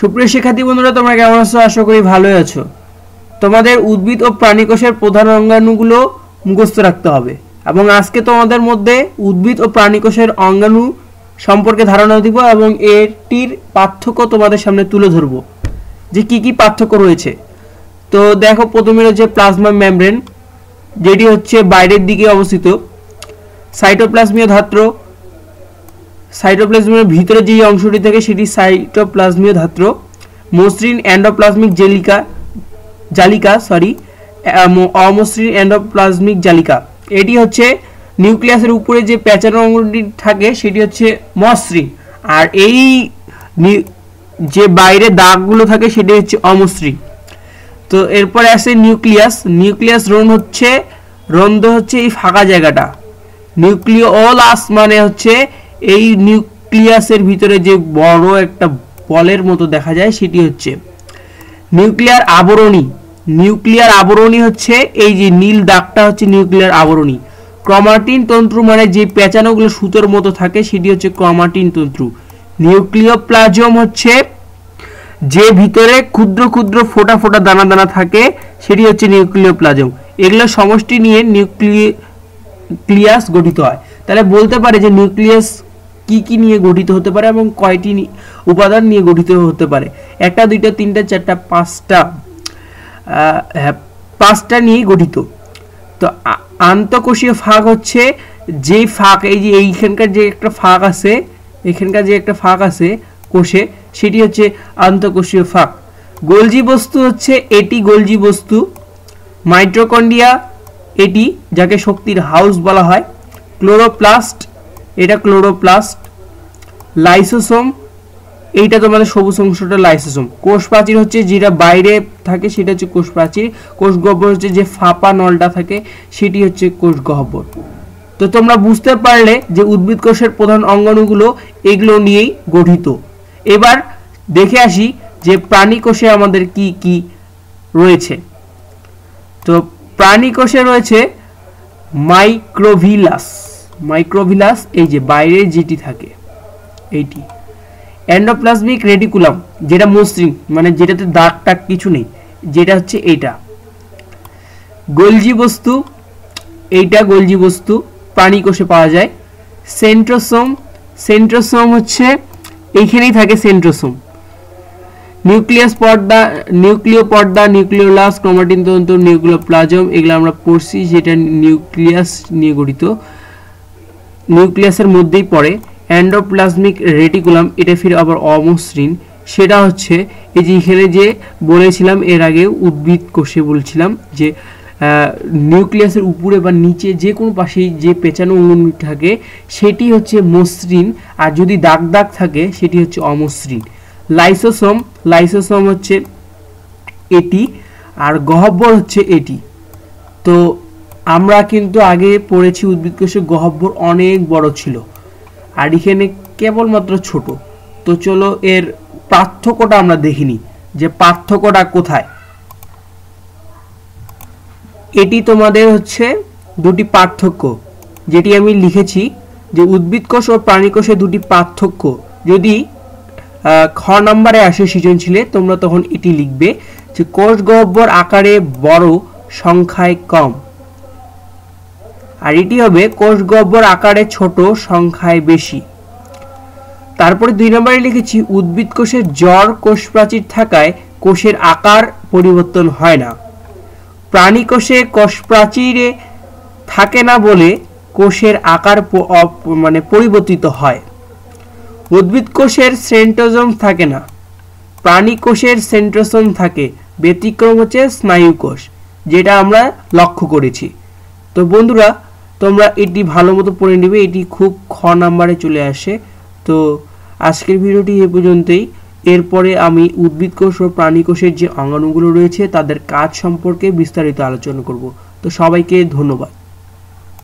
সুপ্রিয় শিক্ষার্থী বন্ধুরা, তোমরা কেমন আছো? আশা করি ভালোই আছো। তোমাদের উদ্ভিদ ও প্রাণী কোষের প্রধান অঙ্গাণুগুলো মুখস্থ রাখতে হবে এবং আজকে তোমাদের মধ্যে উদ্ভিদ ও প্রাণী কোষের অঙ্গাণু সম্পর্কে ধারণা দিব এবং এটির পার্থক্য তোমাদের সামনে তুলে ধরব যে কি কি পার্থক্য রয়েছে। তো দেখো, প্রথমে রয়েছে প্লাজমা মেমব্রেন, যেটি হচ্ছে বাইরের দিকে অবস্থিত। সাইটোপ্লাজমীয় ধাত্র, সাইটোপ্লাজমের ভিতরে যে অংশটি থাকে সেটি সাইটোপ্লাজমীয় ধাত্র। মসৃণ এন্ডোপ্লাজমিক জালিকা অমসৃণ এন্ডোপ্লাজমিক জালিকা। এটি হচ্ছে নিউক্লিয়াসের উপরে যে পেঁচানো অংশটি থাকে সেটি হচ্ছে মসৃণ, আর এই যে বাইরে দাগগুলো থাকে সেটি হচ্ছে অমসৃণ। তো এরপরে আসে নিউক্লিয়াস রন্ধ্র হচ্ছে এই ফাঁকা জায়গাটা। নিউক্লিওলাস মানে হচ্ছে এই নিউক্লিয়াসের ভিতরে যে বড় একটা বলের মতো দেখা যায় সেটি হচ্ছে নিউক্লিয়ার আবরণী হচ্ছে এই যে নীল দাগটা হচ্ছে নিউক্লিয়ার আবরণী। ক্রোমাটিন তন্তু মানে যে পেঁচানোগুলো সুতোর মতো থাকে সেটি হচ্ছে ক্রোমাটিন তন্তু। নিউক্লিওপ্লাজম হচ্ছে যে ভিতরে ক্ষুদ্র ক্ষুদ্র ফোটা ফোটা দানা দানা থাকে সেটি হচ্ছে নিউক্লিওপ্লাজম। এগুলো সমষ্টি নিয়ে নিউক্লিয়াস গঠিত হয়। তাহলে বলতে পারে যে নিউক্লিয়াস কি কি নিয়ে গঠিত হতে পারে এবং কয়টি উপাদান নিয়ে গঠিত হতে পারে। একটা, দুইটা, তিনটা, চারটা, পাঁচটা নিয়ে গঠিত। তো আন্তঃকোষীয় ফাঁক হচ্ছে যেই ফাঁক, এই যে এইখানকার যে একটা ফাঁক আছে কোষে, সেটি হচ্ছে আন্তঃকোষীয় ফাঁক। গোলজি বস্তু হচ্ছে এটি গোলজি বস্তু। মাইটোকন্ড্রিয়া এটি, যাকে শক্তির হাউস বলা হয়। ক্লোরোপ্লাস্ট, এটা ক্লোরোপ্লাস্ট। লাইসোসোম, এইটা তোমাদের সবুজ অংশটা লাইসোসোম। কোষ প্রাচীর হচ্ছে যেটা বাইরে থাকে সেটা হচ্ছে কোষ প্রাচীর। কোষ গহ্বর হচ্ছে যে ফাঁপা নলটা থাকে সেটি হচ্ছে কোষ গহ্বর। তো তোমরা বুঝতে পারলে যে উদ্ভিদ কোষের প্রধান অঙ্গাণুগুলো এগুলো নিয়েই গঠিত। এবার দেখে আসি যে প্রাণী কোষে আমাদের কি কি রয়েছে। তো প্রাণী কোষে রয়েছে মাইক্রোভিলাস, এই যে বাইরে যেটি থাকে এইটি। এন্ডোপ্লাজমিক রেটিকুলাম, যেটা মসৃণ মানে যেটাতে দাগ টাগ কিছু নেই, যেটা হচ্ছে এইটা। গোলজি বস্তু, এইটা গোলজি বস্তু প্রাণী কোষে পাওয়া যায়। সেন্ট্রোসোম হচ্ছে এইখানেই থাকে সেন্ট্রোসোম। নিউক্লিয় পর্দা, নিউক্লিওলাস, ক্রোমাটিন তন্তু, নিউক্লিওপ্লাজম, এগুলো আমরা পড়ছি, যেটা নিউক্লিয়াস নিয়ে গঠিত, নিউক্লিয়াসের মধ্যেই পড়ে। এন্ডোপ্লাজমিক রেটিকুলাম, এটা ফিরে আবার অমসৃণ। সেটা হচ্ছে এই যে এখানে যে বলেছিলাম এর আগে উদ্ভিদ কোষে বলছিলাম যে নিউক্লিয়াসের উপরে বা নিচে যে কোনো পাশেই যে পেঁচানো অঙ্গন থাকে সেটি হচ্ছে মসৃণ, আর যদি দাগ দাগ থাকে সেটি হচ্ছে অমসৃণ। লাইসোসোম হচ্ছে এটি, আর গহ্বর হচ্ছে এটি। তো আমরা কিন্তু আগে পড়েছি উদ্ভিদ কোষের গহ্বর অনেক বড় ছিল আর এখানে কেবলমাত্র ছোট। তো চলো এর পার্থক্যটা আমরা দেখিনি যে পার্থক্যটা কোথায়। এটি তোমাদের হচ্ছে দুটি পার্থক্য যেটি আমি লিখেছি যে উদ্ভিদ কোষ ও প্রাণী কোষে দুটি পার্থক্য। যদি খ নম্বরে আসে সৃজনশীলে তোমরা তখন এটি লিখবে যে কোষ গহ্বর আকারে বড়, সংখ্যায় কম। আর এটি হবে কোষ গহ্বর আকারে ছোট, সংখ্যায় বেশি। তারপরে 2 নম্বরে লিখেছি উদ্ভিদ কোষের জড় কোষ প্রাচীর থাকায় কোষের আকার পরিবর্তন হয় না। প্রাণী কোষে কোষ প্রাচীরে থাকে না বলে কোষের আকার পরিবর্তিত হয়। উদ্ভিদ কোষের সেন্ট্রোসোম থাকে না, প্রাণী কোষের সেন্ট্রোসোম থাকে। ব্যতিক্রম হচ্ছে স্নায়ু কোষ, যেটা আমরা লক্ষ্য করেছি। তো বন্ধুরা, তোমরা এটি ভালো মতো পড়ে নেবে, এটি খুব খ নাম্বারে চলে আসে। তো আজকের ভিডিওটি এ পর্যন্তই। এরপরে আমি উদ্ভিদ কোষ ও প্রাণী কোষের যে অঙ্গাণুগুলো রয়েছে তাদের কাজ সম্পর্কে বিস্তারিত আলোচনা করব। তো সবাইকে ধন্যবাদ।